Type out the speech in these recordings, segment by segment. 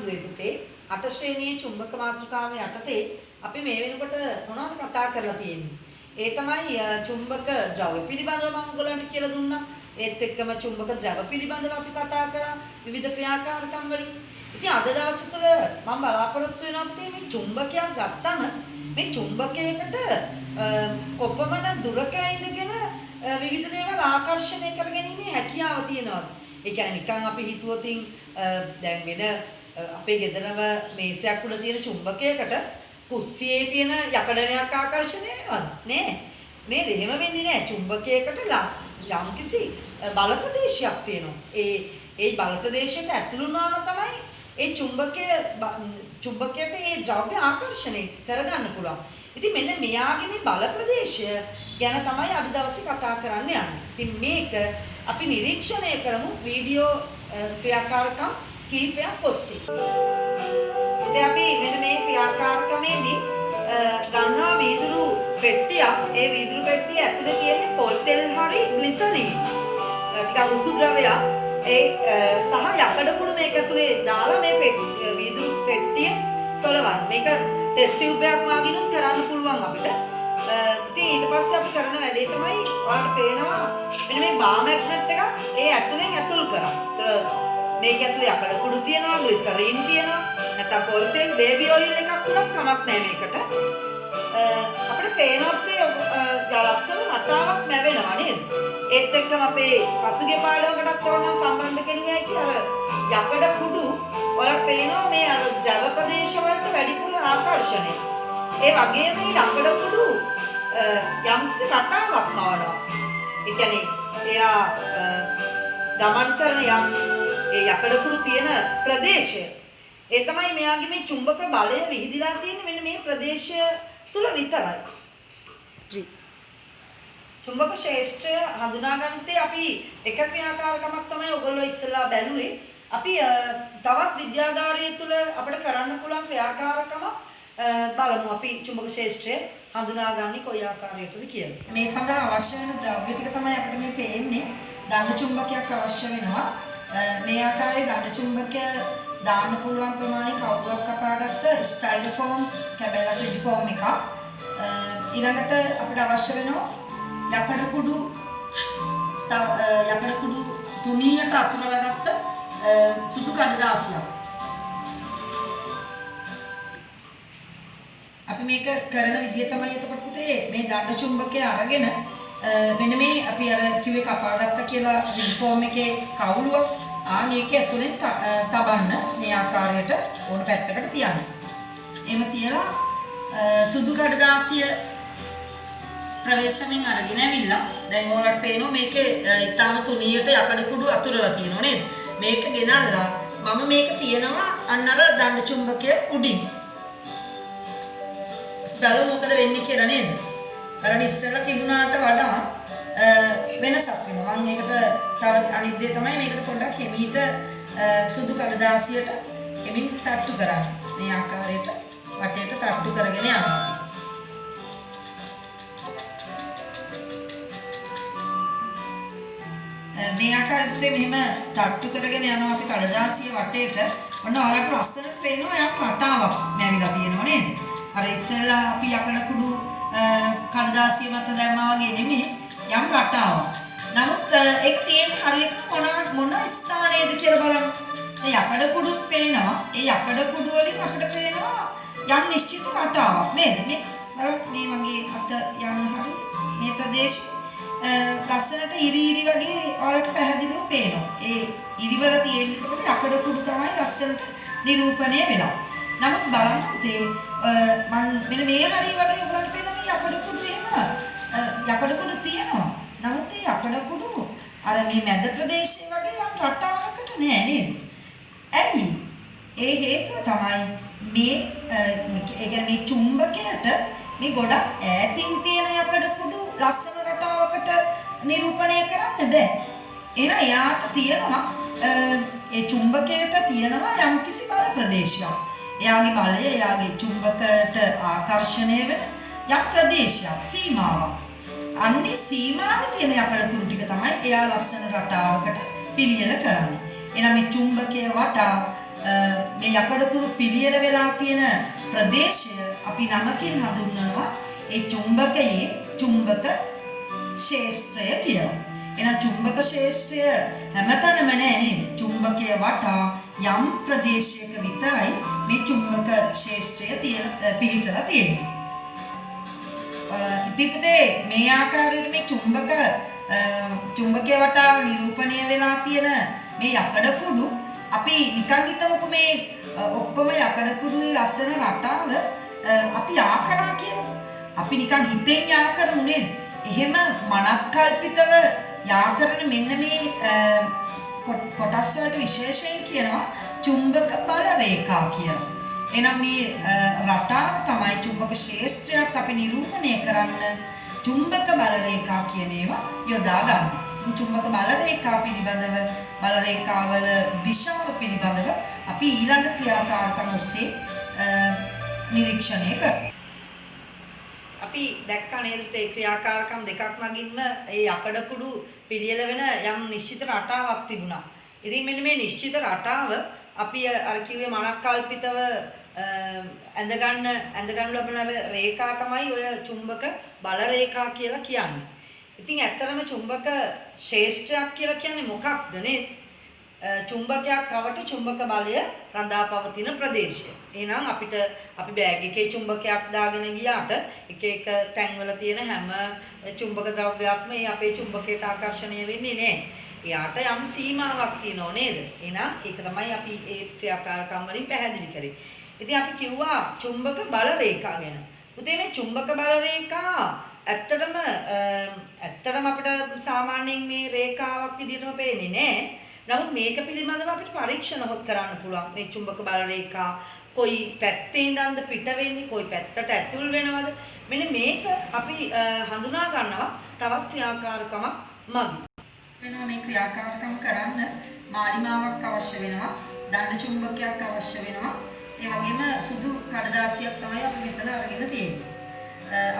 හාමුදුරුවෝ පුතේ 8 ශ්‍රේණියේ චුම්බක මාතෘකාව යටතේ අපි මේ වෙනකොට මොනවද කතා කරලා තියෙන්නේ? ඒ තමයි චුම්බක ද්‍රව්‍ය පිළිබඳව මම ඔයගලන්ට කියලා දුන්නා. ඒත් එක්කම චුම්බක ද්‍රව පිළිබඳව අපි කතා කරා විවිධ ක්‍රියාකාරකම් වලින්. ඉතින් අද දවස් තුළ මම බලාපොරොත්තු වෙනවා පුතේ මේ චුම්බකයක් ගත්තම මේ චුම්බකයකට කොපමණ දුරක ඉඳගෙන විවිධ දේවල් ආකර්ෂණය කරගැනීමේ හැකියාව තියෙනවා. ඒ කියන්නේ නිකන් අපි හිතුවොතින් දැන් වෙන අපේ ගෙදරම මේසයක් උඩ තියෙන චුම්බකයකට කුස්සියේ තියෙන යකඩනයක් ආකර්ෂණය වෙනවද? නෑ. නේද? එහෙම වෙන්නේ නෑ. චුම්බකයකට යම්කිසි බල ප්‍රදේශයක් තියෙනවා. ඒ බල ප්‍රදේශයට ඇතුළු වුණාම තමයි ඒ චුම්බකයට ඒ ද්‍රව්‍ය ආකර්ෂණය කරගන්න පුළුවන්. ඉතින් මෙන්න මෙයාගේ මේ බල ප්‍රදේශය ගැන තමයි අද දවසේ කතා කරන්න යන්නේ. ඉතින් මේක අපි නිරීක්ෂණය කරමු වීඩියෝ ක්‍රියාකාරකම් කීපයක් ඔස්සේ. ඉතින් අපි මෙන්න මේ ක්‍රියාකාරකමේදී ගන්නවා වීදුරු පෙට්ටියක්. ඒ වීදුරු පෙට්ටිය ඇතුලේ තියෙන පොල් තෙල් හරි ග්ලිසරින් ටිකක් උඩු ද්‍රවයක් සහ යකඩ කුණු මේක ඇතුලේ දාලා මේ වීදුරු පෙට්ටිය සොලවන්න. මේක ටෙස්ට් ටියුබ් එකක් වගේනුත් කරන්න පුළුවන් අපිට. ඉතින් ඊට පස්සේ අපි කරන වැඩේ තමයි ඔයාලට පේනවා මෙන්න මේ බාර් මැග්නට් එකක් ඒ ඇතුලෙන් ඇතුල් කරා. මේක ඇතුලේ යකඩ කුඩු තියෙනවා, ග්ලිසරින් තියෙනවා, නැත්නම් පොල් තෙල්, බේබි ඔයිල් එකක් උනත් කමක් නැහැ මේකට. අපිට පේනවත් ඒ ලස්සන රටාවක් ලැබෙනවා නේද? ඒත් එක්කම අපේ පසුගිය පාඩමකටත් ඕන සම්බන්ධ කෙනෙක්යි කියලා යකඩ කුඩු ඔයාලට පේනවා මේ ද්‍රව ප්‍රදේශ වලට වැඩිපුර ආකර්ෂණය. ඒ වගේම මේ යකඩ කුඩු යම්කිසි රටාවක් මවනවා. ඒ කියන්නේ එයා ගමන් කරන ඒ යකඩ කුඩු තියෙන ප්‍රදේශය. ඒ තමයි මෙයාගේ මේ චුම්බක බලය විහිදිලා තියෙන්නේ මෙන්න මේ ප්‍රදේශය තුල විතරයි. චුම්බක ශේෂ්ත්‍රය හඳුනාගත්තේ අපි එක ක්‍රියාකාරකමක් තමයි ඔයගොල්ලෝ ඉස්සෙල්ලා බැලුවේ. අපි තවත් විද්‍යාධාරය තුල අපිට කරන්න පුළුවන් ක්‍රියාකාරකම බලමු. අපි චුම්බක ශේෂ්ත්‍රය හඳුනාගන්නේ කොයි ආකාරයකටද කියලා. මේ සඳහා අවශ්‍ය වෙන ද්‍රව්‍ය ටික තමයි අපිට මේ පේන්නේ. දණ්ඩ චුම්බකයක් අවශ්‍ය වෙනවා. මේ ආකාරයේ දණ්ඩ චුම්බකය දාන්න පුළුවන් ප්‍රමාණය කවුරුවක් කපාගත්ත ස්ටයිරෝෆෝම් කැබල්ලා රිජිෆෝම් එකක්. ඊළඟට අපිට අවශ්‍ය වෙනවා යකඩ කුඩු තුනීයට අතුරලා ගත්ත සුදු කඩදාසියක්. අපි මේක කරන විදිය තමයි එතකොට පුතේ මේ දණ්ඩ චුම්බකය අරගෙන මෙන්න මේ අපි අර කිව්වේ කපාගත්ත කියලා රිජිෆෝම් එකේ කවුළුව මේක ඇතුලෙන් තබන්න මේ ආකාරයට ඕන පැත්තකට තියන්න. එහෙම තියලා සුදු කඩදාසිය ප්‍රවේශමෙන් අරගෙන ඇවිල්ලා දැන් ඔයාලට පේනවා මේකේ ඊටාම තුනියට යකඩ කුඩු අතුරලා තියෙනවා නේද? මේක ගෙනල්ලා මම මේක තියනවා අන්න අර දණ්ඩ චුම්බකයේ උඩින්. බලමු මොකද වෙන්නේ කියලා නේද? අර ඉස්සෙල්ලා තිබුණාට වඩා වෙනසක් වෙනවා. මම ඒකට තව අනිත් දේ තමයි මේකට පොඩ්ඩක් හිමීට සුදු කඩදාසියට හිමින් තට්ටු කරන්න. මේ ආකාරයට වටේට තට්ටු කරගෙන යනවා. මේ ආකාරයට මෙහෙම තට්ටු කරගෙන යනවා අපි කඩදාසිය වටේට. ඔන්න ඔයාලට ලස්සනට පේනවා යම් රටාවක් නැවිලා තියෙනවා නේද? අර ඉස්සෙල්ලා අපි යකඩ කුඩු කඩදාසිය මත දැම්මා වගේ නෙමෙයි යම් රටාවක්. නමුත් ඒක තියෙන්නේ හරියට මොන ස්ථානයේද කියලා බලන්න. ඒ යකඩ කුඩුත් පේනවා. ඒ යකඩ කුඩු වලින් අපිට පේනවා යම් නිශ්චිත රටාවක් නේද? මේ වගේ අත යන හරි මේ ප්‍රදේශ ලස්සනට ඉරි වගේ ඔයාලට පැහැදිලිව පේනවා. ඒ ඉරිවල තියෙන යකඩ කුඩු තමයි ලස්සනට නිරූපණය වෙනවා. නමුත් බලන්න පුතේ මෙන්න මේ හරිය වගේ ඔයාලට පේනවා යකඩ කුඩු එහෙම යකඩ කුඩු තියෙනවා. නමුත් මේ යකඩ කුඩු අර මේ මැද ප්‍රදේශයේ වගේ යම් රටාවකට නෑ නේද? ඇයි? ඒ හේතුව තමයි මේ මේ චුම්බකයට මේ ගොඩක් ඈතින් තියෙන යකඩ කුඩු ලස්සන රටාවකට නිරූපණය කරන්න බෑ. එහෙනම් එයාට තියෙනවා ඒ චුම්බකයට තියෙනවා යම්කිසි බල ප්‍රදේශයක්. එයාගේ බලය එයාගේ චුම්බකයට ආකර්ෂණය වෙන යම් ප්‍රදේශයක් සීමාවක්. අන්නේ සීමාවේ තියෙන යකඩ කුඩු ටික තමයි එයා ලස්සන රටාවකට පිළියෙල කරන්නේ. එහෙනම් මේ චුම්බකයේ වටා මේ යකඩ කුඩු පිළියෙල වෙලා තියෙන ප්‍රදේශය අපි නමකින් හඳුන්වනවා ඒ චුම්බකයේ චුම්බක ශේෂ්ත්‍රය කියලා. එහෙනම් චුම්බක ශේෂ්ත්‍රය හැමතැනම නැහැ නේද? චුම්බකය වටා යම් ප්‍රදේශයක විතරයි මේ චුම්බක ශේෂ්ත්‍රය පිහිටලා තියෙන්නේ. ඉතිපුතේ මේ ආකාරයට මේ චුම්බකය වටා නිරූපණය වෙලා තියෙන මේ යකඩ කුඩු අපි නිකන් හිතමුකෝ මේ ඔක්කොම යකඩ කුඩුවේ ලස්සන රටාව අපි යා කරා කියලා. අපි නිකන් හිතෙන් යා කරමු නේද? එහෙම මනක්කල්පිතව යා කරන මෙන්න මේ කොටස් වලට විශේෂයෙන් කියනවා චුම්බක බල රේඛා කියලා. එහෙනම් මේ රටාව තමයි චුම්බක ශේෂ්ත්‍රයක් අපි නිරූපණය කරන්න චුම්බක බල රේඛා කියන ඒවා යොදා ගන්න. චුම්බක බල රේඛා පිළිබඳව බල රේඛාවල දිශාව පිළිබඳව අපි ඊළඟ ක්‍රියාකාරකම් ඔස්සේ නිරීක්ෂණය කරමු. අපි දැක්කා නේද ඒ ක්‍රියාකාරකම් දෙකක් මගින්ම ඒ යකඩ කුඩු පිළියෙල වෙන යම් නිශ්චිත රටාවක් තිබුණා. ඉතින් මෙන්න මේ නිශ්චිත රටාව අපි අර කිව්වේ මනක්කල්පිතව ඇඳගන්න ලබන රේඛා තමයි ඔය චුම්බක බල රේඛා කියලා කියන්නේ. ඉතින් ඇත්තටම චුම්බක ශේෂ්ත්‍රයක් කියලා කියන්නේ මොකක්ද නේද? චුම්බකයක් කවට චුම්බක බලය රඳා පවතින ප්‍රදේශය. එහෙනම් අපි බෑග් එකේ චුම්බකයක් දාගෙන ගියාට එක එක තැන්වල තියෙන හැම චුම්බක ද්‍රව්‍යයක්ම අපේ චුම්බකයට ආකර්ෂණය වෙන්නේ නැහැ. එයාට යම් සීමාවක් තියෙනව නේද? එහෙනම් ඒක තමයි අපි ඒ ක්‍රියාකාරකම් වලින් පැහැදිලි කරේ. ඉතින් අපි කිව්වා චුම්බක බල රේඛා ගැන. උදේ මේ චුම්බක බල රේඛා ඇත්තටම අපිට සාමාන්‍යයෙන් මේ රේඛාවක් විදිහටම පේන්නේ නැහැ. නමුත් මේක පිළිබඳව අපිට පරීක්ෂණ කරන්න පුළුවන්. මේ චුම්බක බල රේඛා කොයි පැත්තේ ඉඳන්ද පිට වෙන්නේ, කොයි පැත්තට ඇතුල් වෙනවද? මෙන්න මේක අපි හඳුනා ගන්නවා තවත් ක්‍රියාකාරකමක් මගින්. වෙනවා මේ ක්‍රියාකාරකම් කරන්න මාලිමාවක් අවශ්‍ය වෙනවා, දණ්ඩ චුම්බකයක් අවශ්‍ය වෙනවා. ඒ වගේම සුදු කඩදාසියක් තමයි අපි මෙතන අරගෙන තියෙන්නේ.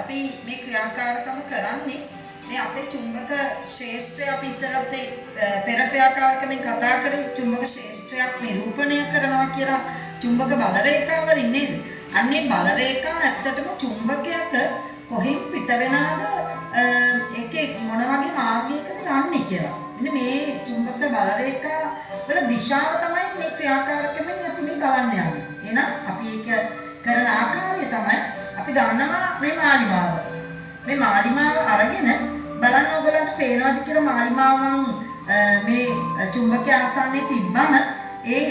අපි මේ ක්‍රියාකාරකම කරන්නේ මේ අපේ චුම්බක ශේෂ්ත්‍රය අපි ඉස්සරහට පෙර ක්‍රියාකාරකමෙන් කතා කරේ චුම්බක ශේෂ්ත්‍රයක් නිරූපණය කරනවා කියලා චුම්බක බල රේඛාවලින් නේද? අන්නේ බල රේඛා ඇත්තටම චුම්බකයක කොහෙන් පිට වෙනවද ඒකේ මොන වගේ මාර්ගයකද යන්නේ කියලා. මෙන්න මේ චුම්බක බල රේඛා වල දිශාව තමයි මේ ක්‍රියාකාරකමෙන් අපි මේ බලන්න යන්නේ. එහෙනම් අපි ඒක කරන ආකාරය තමයි අපි ගන්නවා මේ මාලිමාව. මේ මාලිමාව අරගෙන බලන්න ඔයගලන්ට පේනවාද කියලා මාලිමාවන් මේ චුම්බකයේ ආසන්නයේ තිබ්බම ඒ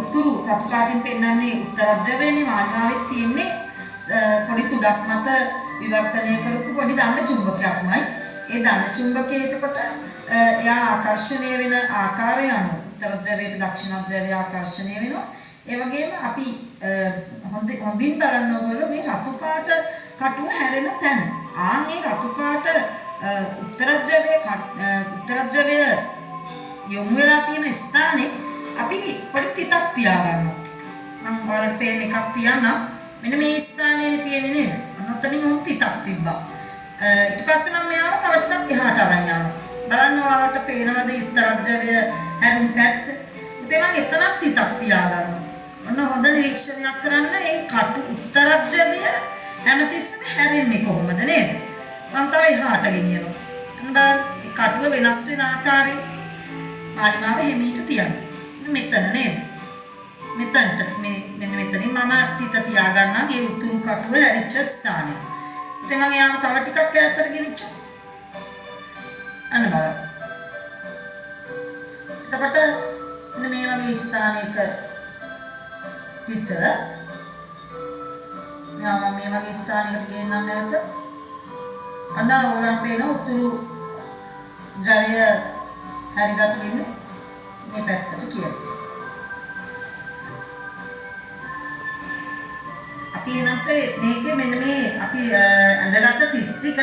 උතුරු රතු පාටින් පෙන්වන්නේ උත්තර ද්‍රවයනේ මාලිමාවෙත් තියෙන්නේ පොඩි තුඩක් මත විවර්තනය කරපු පොඩි දණ්ඩ චුම්බකයක්මයි. ඒ දණ්ඩ චුම්බකයේ එතකොට එයා ආකර්ෂණය වෙන ආකාරය අනුව උත්තර ද්‍රවයට දක්ෂිණ ද්‍රවය ආකර්ෂණය වෙනවා. ඒ වගේම අපි හොඳින් බලන්න ඕගොල්ලෝ මේ රතු පාට කටුව හැරෙන තැන. මේ රතු පාට උත්තර ද්‍රවය යොමු වෙලා තියෙන ස්ථානේ අපි පොඩි තිතක් තියාගන්නවා. මම ඔයාලට පේන එකක් තියන්නම්. මෙන්න මේ ස්ථානයේ තියෙන්නේ නේද? ඔන්නතනින් උන් තිතක් තිබ්බා. ඊට පස්සේ මම මෙයාව තව ටිකක් එහාට අරන් යනවා. බලන්න ඔයාලට පේනවද උත්තර ද්‍රවය හැරුණු පැත්ත? ඉතින් මම එතනක් තිතක් තියාගන්නවා. ඔන්න හොඳ නිරීක්ෂණයක් කරන්න ඒ කටු උත්තර ද්‍රවය හැමතිස්සෙම හැරෙන්නේ කොහොමද නේද? මම තව එහාට ගෙනියනවා. එහෙනම් ඒ කටුව වෙනස් වෙන ආකාරය මාලිමාව හිමීට තියන්න. මෙතන නේද? මෙතනට මෙන්න මෙතනින් මම තිත තියාගන්නම් ඒ උතුරු කටුව හැරිච්ච ස්ථානේ. ඉතින් මම යාම තව ටිකක් ඈතට ගෙනිච්චා. අන්න බලන්න. එතකොට මේ වගේ ස්ථානයක තිත මෙයා මේ වගේ ස්ථානයකට ගෙන්නන්න නැවත අන්න ඔයාලට පේන උතුරු ද්‍රවය හැරිලා තියෙන්නේ මේ පැත්තට කියලා. අපි එනත් මේකේ මෙන්න මේ අපි ඇඳගත්ත තිත් ටික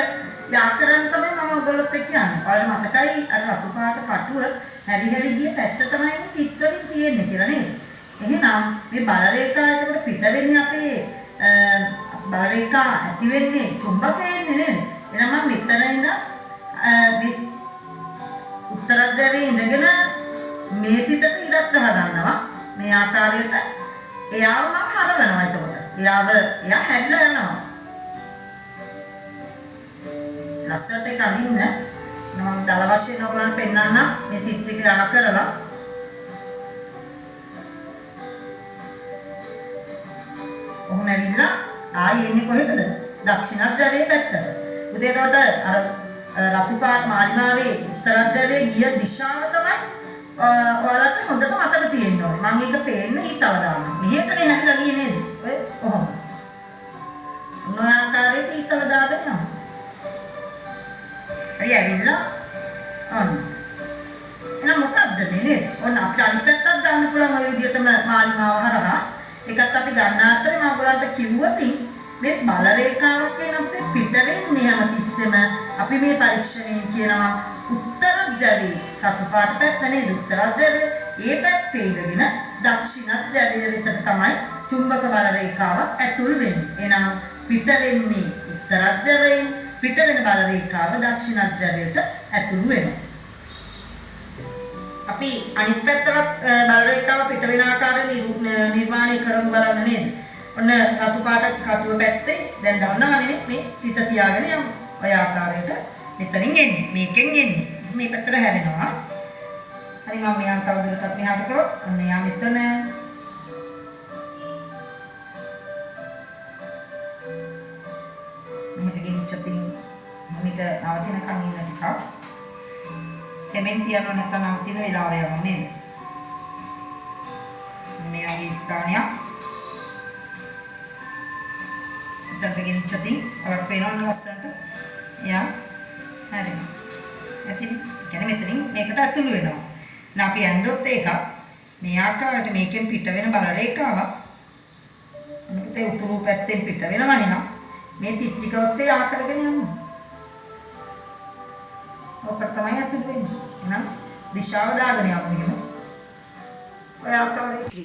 යා කරන්න තමයි මම ඔයගොල්ලොත් එක්ක යන්නේ. ඔයාලට මතකයි අර රතු පාට කටුව හැරි හැරි ගිය පැත්ත තමයි මේ තිත් වලින් තියෙන්නේ කියලා නේද? එහෙනම් මේ බල රේඛා එතකොට පිට වෙන්නේ අපේ බල රේඛා ඇති වෙන්නේ චුම්බකයෙන්නේ නේද? එහෙනම් මම මෙතන ඉඳන් මේ උත්තර ද්‍රවයේ ඉඳගෙන මේ තිතට ඉරක් ගහ ගන්නවා. මේ ආකාරයට එයාව මම හරවනවා. එතකොට එයා හැරිලා යනවා. ලස්සට එක අඳින්න මම දල වශයෙන් ඔයගොල්ලන්ට පෙන්නන්න මේ තිත් ටික ලා කරලා ඔහොම ඇවිල්ලා ආයෙ එන්නේ කොහෙටද? දක්ෂිණද්‍රවයේ පැත්තට. උදේ එතකොට අර රතු පාට මාලිමාවේ උත්තරද්‍රවයේ ගිය දිශාව තමයි ඔයාලට හොඳට මතක තියෙන්න ඕනේ. මම ඒක පේන්න හිතව දානවා. මෙහෙටනේ හැදිලා ගියේ නේද? ඔය ඔහොම. මොන ආකාරයට හිතව දාගෙන යනවා. හරි ඇවිල්ලා ඔන්න. එහෙනම් මොකද්ද මේ නේද? ඔන්න අපිට අනිත් පැත්තත් ගන්න පුළුවන් ওই විදිහටම මාලිමාව හරහා. ඒකත් අපි ගන්න අතරේ මම ඔයාලට කිව්වොත් මේ බල රේඛාවක් වෙනත් පිට වෙන්නේ හැමතිස්සෙම අපි මේ පරීක්ෂණයෙන් කියනවා උත්තරද්‍රවයේ රතු පාට පැත්ත නේද? උත්තරද්‍රවයේ ඒ පැත්තේ ඉඳගෙන දක්ෂිණද්‍රවයේ වෙතට තමයි චුම්බක බල රේඛාව ඇතුල් වෙන්නේ. එහෙනම් පිට වෙන්නේ උත්තරද්‍රවයෙන්, පිට වෙන බල රේඛාව දක්ෂිණද්‍රවයට ඇතුල් වෙනවා. අපි අනිත් පැත්තට බල රේඛාව පිට වෙන ආකාරය නිර්මාණය කරමු බලන්න නේද? ඔන්න රතු පාට කටුව පැත්තේ දැන් දන්නවනේ මේ තිත තියාගෙන යමු. ඔය ආකාරයට මෙතනින් එන්නේ. මේකෙන් එන්නේ. මේ පැත්තට හැරෙනවා. හරි මම මෙයාට තවදුරටත් මෙහාට කරොත් ඔන්න යා මෙතන මෙහෙට ගෙනිච්චතින් මෙමිට නවතිනකන් ඉන්න ටිකක්. සෙමෙන්ති යනවා නැත්නම් නවතින වෙලාව යනවා නේද? මෙයාගේ ස්ථානයක් එතනට ගෙනිච්චතින් ඔයාලට පේනවද ලස්සනට? එයා හරිනේ. ඉතින් කියන්නේ මෙතනින් මේකට ඇතුළු වෙනවා. දැන් අපි ඇඳොත් ඒක මේ ආකාරයට මේකෙන් පිට වෙන බල රේඛාවක් අනිත් උතුරු පැත්තෙන් පිට වෙනවා එහෙනම් මේ තිත් ටික ඔස්සේ ආ කරගෙන යනවා. ඔකට තමයි ඇතුළු වෙන්නේ. එහෙනම් දිශාව දාගෙන යමු එහෙම. ඔය ආකාරයට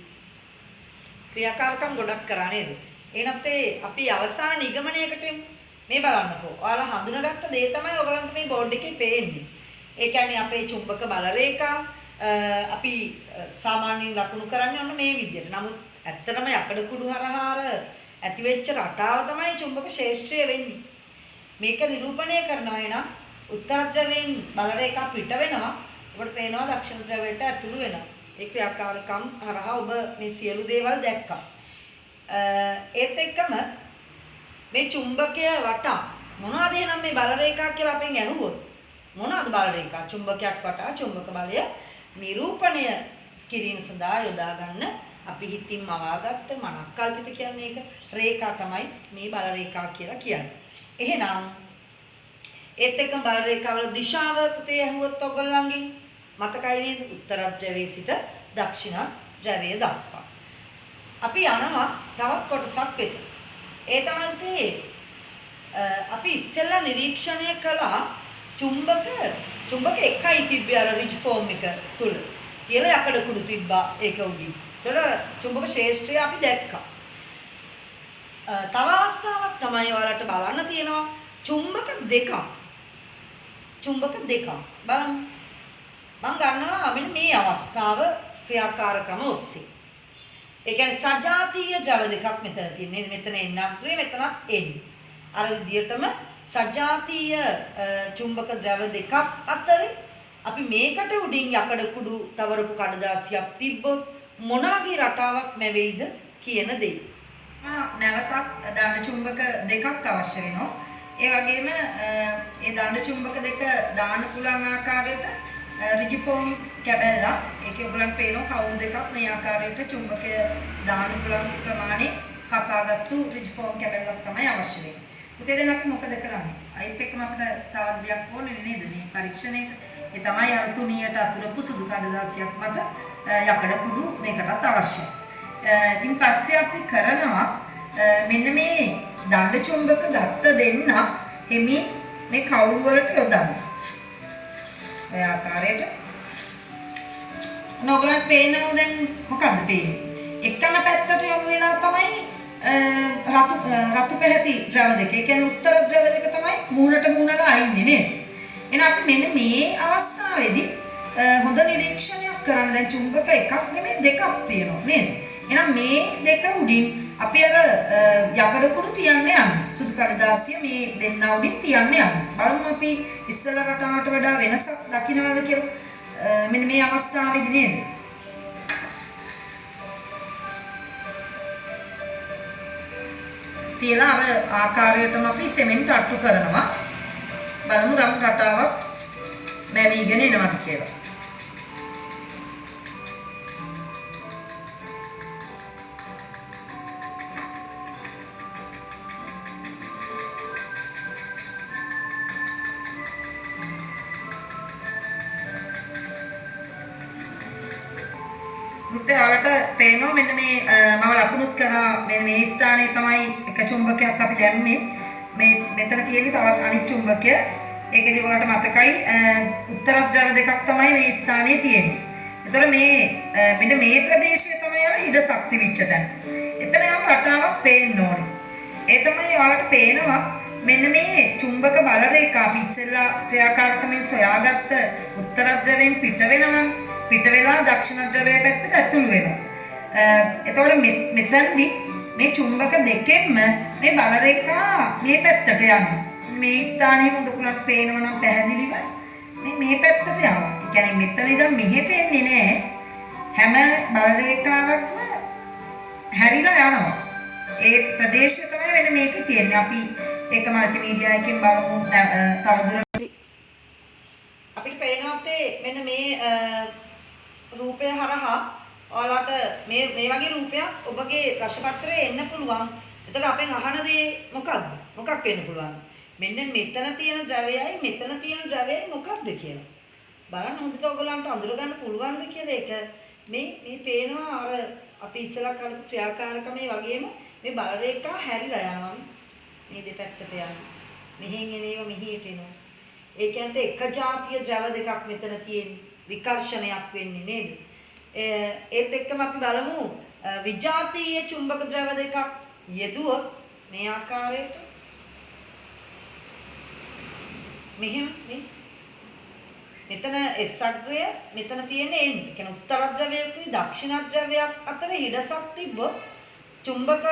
ක්‍රියාකාරකම් ගොඩක් කරා නේද? එහෙනම් අපි අවසාන නිගමනයකට මේ බලන්නකෝ. ඔයාලා හඳුනාගත්ත දේ තමයි ඔයගලන්ට මේ බෝඩ් එකේ පේන්නේ. ඒ කියන්නේ අපේ චුම්බක බල රේඛා අපි සාමාන්‍යයෙන් ලකුණු කරන්නේ ඔන්න මේ විදිහට. නමුත් ඇත්තටම යකඩ කුඩු හරහාර ඇතිවෙච්ච රටාව තමයි චුම්බක ක්ෂේත්‍රය වෙන්නේ. මේක නිරූපණය කරනවා එනම් උත්තර ද්‍රවයෙන් බල රේඛා පිට වෙනවා. ඔබට පේනවා දක්ෂිණ ද්‍රවයට ඇතුළු වෙනවා. ඒ ක්‍රියාකාරකම් හරහා ඔබ මේ සියලු දේවල් දැක්කා. ඒත් එක්කම මේ චුම්බකය වටා මොනවද එහෙනම් මේ බල රේඛා කියලා අපෙන් ඇහුවොත් මොනවද බල රේඛා? චුම්බකයක් වටා චුම්බක බලය නිරූපණය කිරීම සඳහා යොදා ගන්න අපි හිතින් මවාගත්ත මනක්කල්පිත කියන්නේ ඒක රේඛා තමයි මේ බල රේඛා කියලා කියන්නේ. එහෙනම් ඒත් එක්කම බල රේඛාවල දිශාව පුතේ ඇහුවොත් ඔයගොල්ලන්ගෙන් මතකයි නේද? උත්තර ද්‍රවයේ සිට දක්ෂිණ ද්‍රවයේ දක්වා. අපි යනවා තවත් කොටසක් වෙත. ඒ තමයි අපි ඉස්සෙල්ලා නිරීක්ෂණය කළා චුම්බක එකයි තිබ්බේ අර රිජ් ෆෝම් එක තුල. කියලා යකඩ කුඩු තිබ්බා ඒක උඩින්. ඒතර චුම්බක ශේෂ්ත්‍රය අපි දැක්කා. තව අවස්ථාවක් තමයි ඔයාලට බලන්න තියෙනවා චුම්බක දෙකක්. බලන්න. මම ගන්නවා මෙන්න මේ අවස්ථාව ක්‍රියාකාරකම ඔස්සේ. ඒ කියන්නේ සජාතීය ද්‍රව දෙකක් මෙතන තියෙන්නේ. මෙතන එන්න අග්‍රේ මෙතනත් එන්න. අර විදිහටම සජාතීය චුම්බක ද්‍රව දෙකක් අතර අපි මේකට උඩින් යකඩ කුඩු තවරපු කඩදාසියක් තිබ්බොත් මොනවාගේ රටාවක් ලැබෙයිද කියන දේ. නැවතත් දණ්ඩ චුම්බක දෙකක් අවශ්‍ය වෙනවා. ඒ වගේම ඒ දණ්ඩ චුම්බක දෙක දාන්න පුළුවන් ආකාරයට රිජිෆෝම් කැබැල්ලක්. ඒකේ ඔයගලන්ට පේනවා කවුරු දෙකක් මේ ආකාරයට චුම්බකය දාන්න පුළුවන් ප්‍රමාණය කපාගත්තු රිජිෆෝම් කැබැල්ලක් තමයි අවශ්‍ය වෙන්නේ. පුතේ දැන් අපි මොකද කරන්නේ? අයිත් එක්කම අපිට තවත් දෙයක් ඕනේ නේද මේ පරීක්ෂණයට? ඒ තමයි අර තුනියට අතුරපු සුදු කඩදාසියක් මත යකඩ කුඩු මේකටත් අවශ්‍යයි. ඉතින් පස්සේ අපි කරනවා මෙන්න මේ දණ්ඩ චුම්බක ගත්ත දෙන්න හිමින් මේ කවුළු වලට යොදන්න. ඔය ආකාරයට නොගලන් පේනව දැන් මොකද්ද පේන්නේ? එකම පැත්තට යොමු වෙලා තමයි රතු පැහැති ද්‍රව දෙක. ඒ කියන්නේ උත්තර ද්‍රව දෙක තමයි මූණට මූණලා ආින්නේ නේද? එහෙනම් අපි මෙන්න මේ අවස්ථාවේදී හොඳ නිරීක්ෂණයක් කරන්න දැන් චුම්බක එකක් නෙමෙයි දෙකක් තියෙනවා නේද? එහෙනම් මේ දෙක උඩින් අපි අර යකඩ කුඩු තියන්න යන්නේ. සුදු කඩදාසිය මේ දෙන්න උඩින් තියන්න යන්නේ. බලමු අපි ඉස්සල රටාවට වඩා වෙනසක් දකින්නවද කියලා. මෙන්න මේ අවස්ථාවේදී නේද? තියලා අර ආකාරයටම අපි සෙමෙන්ට් අට්ටු කරනවා. බලමු රම් රටාවක් මැවීගෙන එනවාද කියලා. ඔයාලට පේනවා මෙන්න මේ මම ලකුණුත් කරා මේ ස්ථානයේ තමයි එක චුම්බකයක් අපි දැම්මේ මේ මෙතන තියෙන්නේ තවත් අනිත් චුම්බකය ඒකේදී ඔයාලට මතකයි උත්තර ද්‍රව දෙකක් තමයි මේ ස්ථානයේ තියෙන්නේ. ඒතර මේ මෙන්න මේ ප්‍රදේශය තමයි අර ඉඩ ශක්ති විච්ච තැන. එතන යම් රටාවක් පේන්න ඕනේ. ඒ තමයි ඔයාලට පේනවා මෙන්න මේ චුම්බක බල රේඛා අපි ඉස්සෙල්ලා ක්‍රියාකාරකමෙන් සොයාගත්ත උත්තර ද්‍රවයෙන් පිට වෙනවා පිට වෙලා දක්ෂිණ ද්‍රවයේ පැත්තට ඇතුළු වෙනවා. එතකොට මෙතනදී මේ චුම්බක දෙකෙන්ම මේ බල රේඛා මේ පැත්තට යනවා. මේ ස්ථානයේ මුදුකුලට පේනවා නම් පැහැදිලිව මේ පැත්තට යනවා. ඒ කියන්නේ මෙතන ඉඳන් මෙහෙට එන්නේ නැහැ. හැම බල රේඛාවක්ම හැරිලා යනවා. ඒ ප්‍රදේශය තමයි වෙන මේකේ තියෙන්නේ. අපි ඒක මල්ටිමීඩියා එකෙන් බලමු තවදුරටත්. අපිට පේනවත් මෙන්න මේ රූපය හරහා ඔයාලට මේ වගේ රූපයක් ඔබගේ ප්‍රශ්න පත්‍රයේ එන්න පුළුවන්. එතකොට අපෙන් අහන දේ මොකක්ද? මොකක් වෙන්න පුළුවන්? මෙන්න මෙතන තියෙන ද්‍රවයයි මෙතන තියෙන ද්‍රවයයි මොකක්ද කියලා. බලන්න හොඳට ඔයගලන්ට අඳුර ගන්න පුළුවන්ද කියලා ඒක මේ පේනවා අර අපි ඉස්සලා කරපු ක්‍රියාකාරකමේ වගේම මේ බල රේඛා හැරිලා යනවා. මේ දෙපැත්තට යනවා. මෙහෙන් එන ඒවා මෙහිට එනවා. ඒ කියන්නේ එක જાතිය ද්‍රව දෙකක් මෙතන තියෙන්නේ. විකර්ෂණයක් වෙන්නේ නේද? ඒත් එක්කම අපි බලමු විජාතීය චුම්බක ද්‍රව දෙකක් යෙදුවොත් මේ ආකාරයට මෙහෙම නේ මෙතන S අග්‍රය මෙතන තියෙන්නේ N. ඒ කියන්නේ උත්තර ද්‍රවයකුයි දක්ෂිණ ද්‍රවයක් අතර හිඩසක් තිබ්බොත් චුම්බක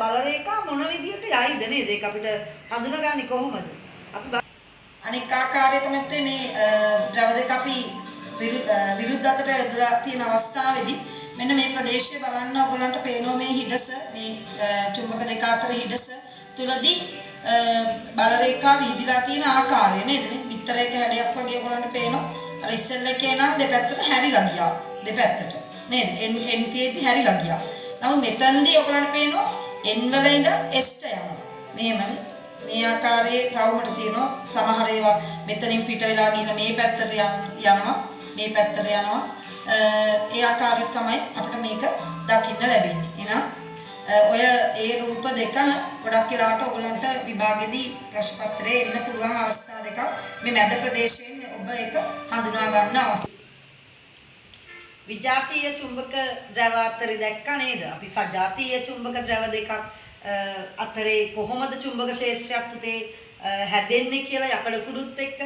බල රේඛා මොන විදියට යයිද නේද? ඒක අපිට හඳුනගන්නේ කොහොමද? අපි අනික් ආකාරය තමයි මේ ද්‍රව දෙක අපි විරුද්ධ අතට යොදලා තියෙන අවස්ථාවේදී මෙන්න මේ ප්‍රදේශය බලන්න ඔයගලන්ට පේනවා මේ හිඩස මේ චුම්බක දෙක අතර හිඩස තුලදී බල රේඛා වීදිලා තියෙන ආකාරය නේද? මේ පිටරයක හැඩයක් වගේ ඔයගලන්ට පේනවා. අර ඉස්සෙල්ල එකේ නම් දෙපැත්තට හැරිලා ගියා. දෙපැත්තට නේද? N තියෙද්දි හැරිලා ගියා. නමුත් මෙතනදී ඔයගලන්ට පේනවා N වල ඉඳන් S ට යනවා. මෙහෙමනේ. මේ ආකාරයේ රවුමට තියෙනවා. සමහර ඒවා මෙතනින් පිට වෙලා ගිහින් මේ පැත්තට යනවා. මේ පැත්තට යනවා. ඒ ආකාරයට තමයි අපිට මේක දකින්න ලැබෙන්නේ. එහෙනම් ඔය ඒ රූප දෙකම ගොඩක් වෙලාවට ඔයගලන්ට විභාගෙදී ප්‍රශ්න පත්‍රයේ එන්න පුළුවන් අවස්ථා දෙකක්. මේ මැද ප්‍රදේශයෙන් ඔබ ඒක හඳුනා ගන්න අවශ්‍යයි. විජාතීය චුම්බක ද්‍රව අතරේ දැක්කා නේද? අපි සජාතීය චුම්බක ද්‍රව දෙකක් අතරේ කොහොමද චුම්බක ක්ෂේත්‍රයක් පුතේ හැදෙන්නේ කියලා යකඩ කුඩුත් එක්ක.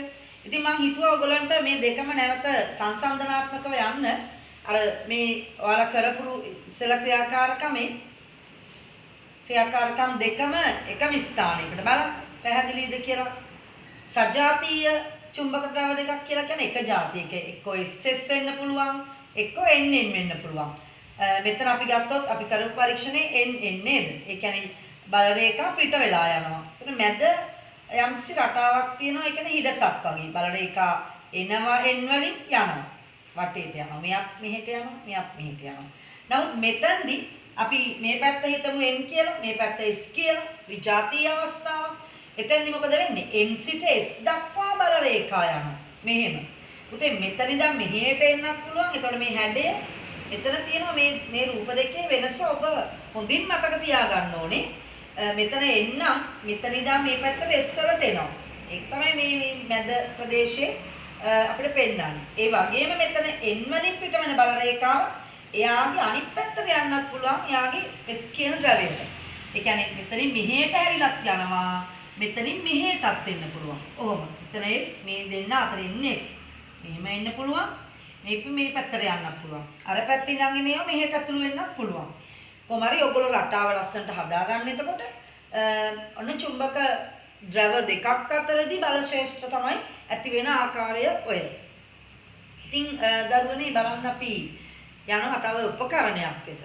ඉතින් මම හිතුවා ඔයගලන්ට මේ දෙකම නැවත සංසන්දනාත්මකව යන්න අර මේ ඔයාලා කරපු ඉස්සල ක්‍රියාකාරකම් දෙකම එකම ස්ථානයකට බලන්න පැහැදිලිද කියලා. සජාතීය චුම්බක ද්‍රව දෙකක් කියලා කියන්නේ එක જાතියක එක්කෝ SS වෙන්න පුළුවන් එක්කෝ NN වෙන්න පුළුවන්. මෙතන අපි ගත්තොත් අපි කරපු පරීක්ෂණේ NN නේද? ඒ කියන්නේ බල රේඛා පිට වෙලා යනවා. එතන මැද යම්කිසි රටාවක් තියෙනවා. ඒ කියන්නේ හිඩසක් වගේ. බල රේඛා එනවා N වලින් යනවා. වටේට යනවා. මෙයක් මෙහෙට යනවා. මෙයක් මෙහෙට යනවා. නමුත් මෙතනදී අපි මේ පැත්ත හිතමු N කියලා, මේ පැත්ත S කියලා. විජාතීය අවස්ථාව. එතෙන්දී මොකද වෙන්නේ? N සිට S දක්වා බල රේඛා යනවා. මෙහෙම. පුතේ මෙතන ඉඳන් මෙහෙට එන්නත් පුළුවන්. එතකොට මේ හැඩය මෙතන තියෙනවා මේ රූප දෙකේ වෙනස ඔබ හොඳින් මතක තියාගන්න ඕනේ. මෙතන එන්නම් මෙතන ඉඳන් මේ පැත්තට S වලට එනවා. ඒක තමයි මේ මැද ප්‍රදේශයේ අපිට පෙන්නන්නේ. ඒ වගේම මෙතන N වලින් පිට වෙන බල රේඛාව එයාගේ අනිත් පැත්තට යන්නත් පුළුවන්. එයාගේ S කියන ද්‍රවයට. ඒ කියන්නේ මෙතනින් මෙහෙට හැරිලත් යනවා. මෙතනින් මෙහෙටත් එන්න පුළුවන්. ඔහොම. මෙතන S මේ දෙන්න අතරින් S. මෙහෙම එන්න පුළුවන්. මේ පැත්තට යන්නත් පුළුවන්. අර පැත්තේ ඉඳන් එන ඒවා මෙහෙට ඇතුළු වෙන්නත් පුළුවන්. කොහොම හරි ඔයගොල්ලෝ රටාව ලස්සනට හදාගන්න. එතකොට ඔන්න චුම්බක ද්‍රව දෙකක් අතරදී බල ශ්‍රේෂ්ඨ තමයි ඇති වෙන ආකාරය ඔය. ඉතින් දරුවනේ බලන්න අපි යනවා තව උපකරණයක් වෙත.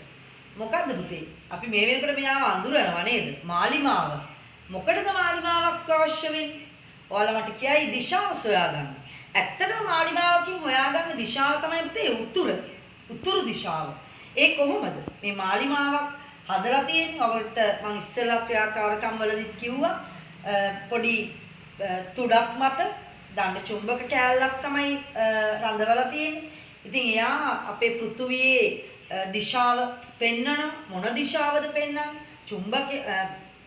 මොකද්ද පුතේ? අපි මේ වෙනකොට මෙයාව අඳුරනවා නේද? මාලිමාව. මොකටද මාලිමාවක් අවශ්‍ය වෙන්නේ? ඔයාලා මට කියයි දිශාව සොයාගන්න. ඇත්තටම මාලිමාවකින් හොයාගන්න දිශාව තමයි පුතේ උතුරු දිශාව. ඒ කොහොමද? මේ මාලිමාවක් හදලා තියෙන්නේ. ඔයගොල්ලන්ට මම ඉස්සෙල්ලා ක්‍රියාකාරකම් වලදීත් කිව්වා. පොඩි තුඩක් මත දණ්ඩ චුම්බක කෑල්ලක් තමයි රඳවලා තියෙන්නේ. ඉතින් එයා අපේ පෘථුවියේ දිශාව පෙන්වන මොන දිශාවද පෙන්වන්නේ?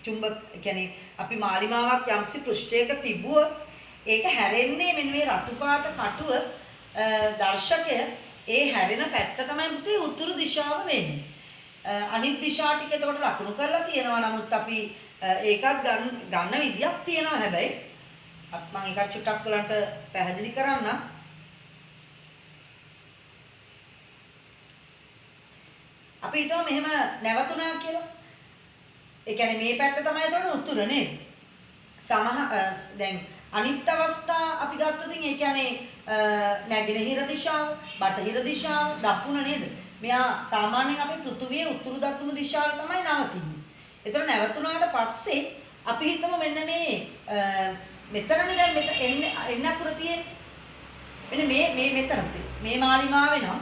චුම්බක කියන්නේ අපි මාලිමාවක් යම්සි පෘෂ්ඨයක තිබුවොත් ඒක හැරෙන්නේ මෙන්න මේ රතු පාට කටුව දර්ශකය ඒ හැරෙන පැත්ත තමයි පුතේ උතුරු දිශාව වෙන්නේ. අනිත් දිශා ටික එතකොට ලකුණු කරලා තියෙනවා. නමුත් අපි ඒකත් ගන්න විදියක් තියෙනවා. හැබැයි මම ඒකත් චුට්ටක් වලට පැහැදිලි කරන්නම්. අපි හිතුවා මෙහෙම නැවතුණා කියලා. ඒ කියන්නේ මේ පැත්ත තමයි එතකොට උතුර නේද? දැන් අනිත් අවස්ථා අපි ගත්තොත් ඒ කියන්නේ නැගෙනහිර දිශාව, බටහිර දිශාව, දකුණ නේද? මෙයා සාමාන්‍යයෙන් අපේ පෘථුවියේ උතුරු දකුණු දිශාවේ තමයි නවතින්නේ. ඒතර නැවතුණාට පස්සේ අපි හිතමු මෙන්න මේ මෙතන නිකන් එන්න අකුර තියෙන්නේ. මෙන්න මේ මෙතන මේ මාලිමාවේ නම්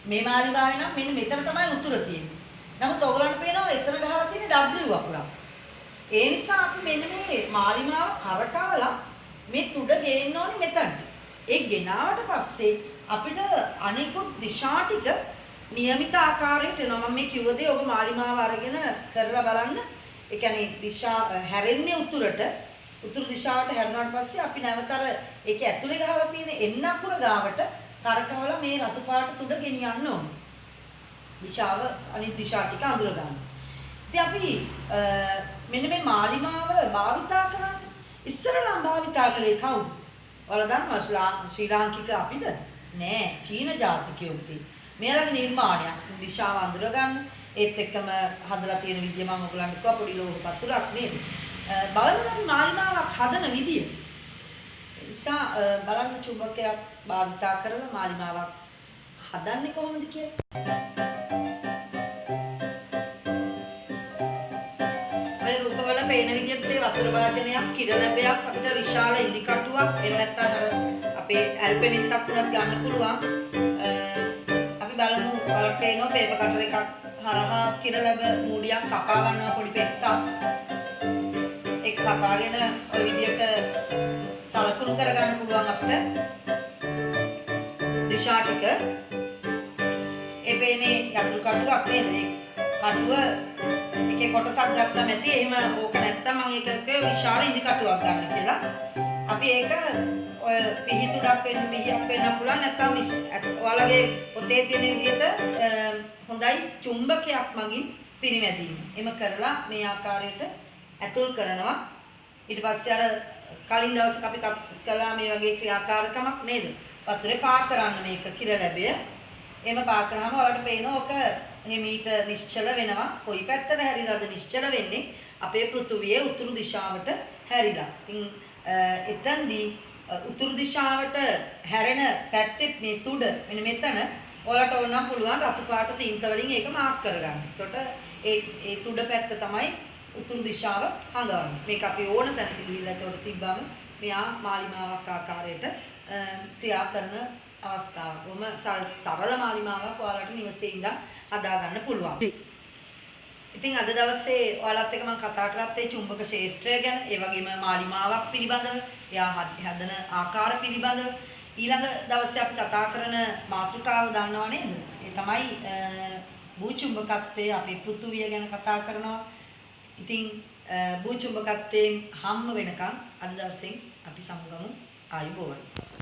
මෙන්න මෙතන තමයි උතුර තියෙන්නේ. නමුත් ඔයගලන්ට පේනවා එතන ගහලා තියෙන්නේ W අකුරක්. ඒ නිසා අපි මෙන්න මේ මාලිමාව කරකවලා මේ තුඩ ගේන්න ඕනේ මෙතනට. ඒ ගෙනාවට පස්සේ අපිට අනිකුත් දිශා ටික નિયમિત ආකාරයට එනවා. මම මේ කිව්ව දේ ඔබ මාලිමාව අරගෙන කරලා බලන්න. ඒ කියන්නේ දිශා හැරෙන්නේ උතුරු දිශාවට හැරුණාට පස්සේ අපි නැවත අර ඒක ඇතුලේ ගහලා තියෙන එන්න අකුර ගාවට කරකවලා මේ රතු පාට තුඩ ගෙනියන්න ඕනේ. දිශාව අනිත් දිශා ටික අඳුර ගන්න. ඉතින් අපි මෙන්න මේ මාලිමාව භාවිතා කරන්නේ ඉස්සරලා භාවිතා කළේ කවුද? ඔයාලා දන්නවද ශ්‍රී ලාංකික අපිද? නෑ චීන ජාතිකයෝ උතේ. මෙයාලගේ නිර්මාණයක් දිශාව අඳුර ගන්න. ඒත් එක්කම හදලා තියෙන විදිය මම ඔයගලන්ට කිව්වා පොඩි ලෝහ පතුලක් නේද? බලන්න අපි මාලිමාවක් හදන විදිය. නිසා බලන්න චුම්බකයක් භාවිතා කරලා මාලිමාවක් හදන්නේ කොහොමද කියලා. පේන විදිහට වතුර වාදනයක් කිරලැබයක් අපිට විශාල ඉදි කටුවක් එහෙම නැත්නම් අර අපේ ඇල්පෙනිත්තක් උනත් ගන්න පුළුවන්. අපි බලමු වලට පේන පේපර් කටර් එකක් හරහා කිරලැබ මූඩියක් කපා ගන්නවා පොඩි පෙත්තක්. ඒක කපාගෙන ওই විදිහට සලකුණු කරගන්න පුළුවන් අපිට. දිශා ටික ඒ පේන්නේ යතුරු කටුවක් නේද? ඒ කටුව එකේ කොටසක් ගත්තාම ඇති. එහෙම ඕක නැත්තම් මම ඒකක විශාල ඉදි කටුවක් ගන්න කියලා. අපි ඒක ඔය පිහිතුඩක් වෙන්න පිහියක් වෙන්න පුළුවන්. නැත්තම් ඔයාලගේ පොතේ තියෙන විදිහට හොඳයි චුම්බකයක් මගින් පිරිමැදීම. එම කරලා මේ ආකාරයට ඇතුල් කරනවා. ඊට පස්සේ අර කලින් දවසක අපි කළා මේ වගේ ක්‍රියාකාරකමක් නේද? වතුරේ පා කරන්න මේක කිරලැබය. එහෙම පා කරාම ඔයාලට පේනවා ඔක හිමීට නිශ්චල වෙනවා. කොයි පැත්තට හැරිලාද නිශ්චල වෙන්නේ? අපේ පෘථුවියේ උතුරු දිශාවට හැරිලා. ඉතින් එතෙන්දී උතුරු දිශාවට හැරෙන පැත්තේ මේ තුඩ මෙන්න මෙතන ඔයාලට ඕනම් පුළුවන් රතු පාට තීන්ත වලින් ඒක මාක් කරගන්න. එතකොට ඒ තුඩ පැත්ත තමයි උතුරු දිශාව හංගවන්නේ. මේක අපි ඕන තැනක ගිහිල්ලා එතකොට තිබ්බම මෙයා මාලිමාවක් ආකාරයට ක්‍රියා කරන අවස්ථාව. ඔම සරල මාලිමාවක් ඔයාලට නිවසේ ඉඳන් හදා ගන්න පුළුවන්. ඉතින් අද දවසේ ඔයාලත් එක්ක මම කතා කරත් ඒ චුම්බක ශාස්ත්‍රය ගැන, ඒ වගේම මාලිමාවක් පිළිබඳව, එයා හදන ආකාර පිළිබඳව. ඊළඟ දවසේ අපි කතා කරන මාතෘකාව දන්නව නේද? ඒ තමයි භූචුම්බකත්වයේ අපේ පෘථුවිය ගැන කතා කරනවා. ඉතින් භූචුම්බකත්වයෙන් හම්බ වෙනකන් අද දවසේ අපි සමුගමු. ආයුබෝවන්.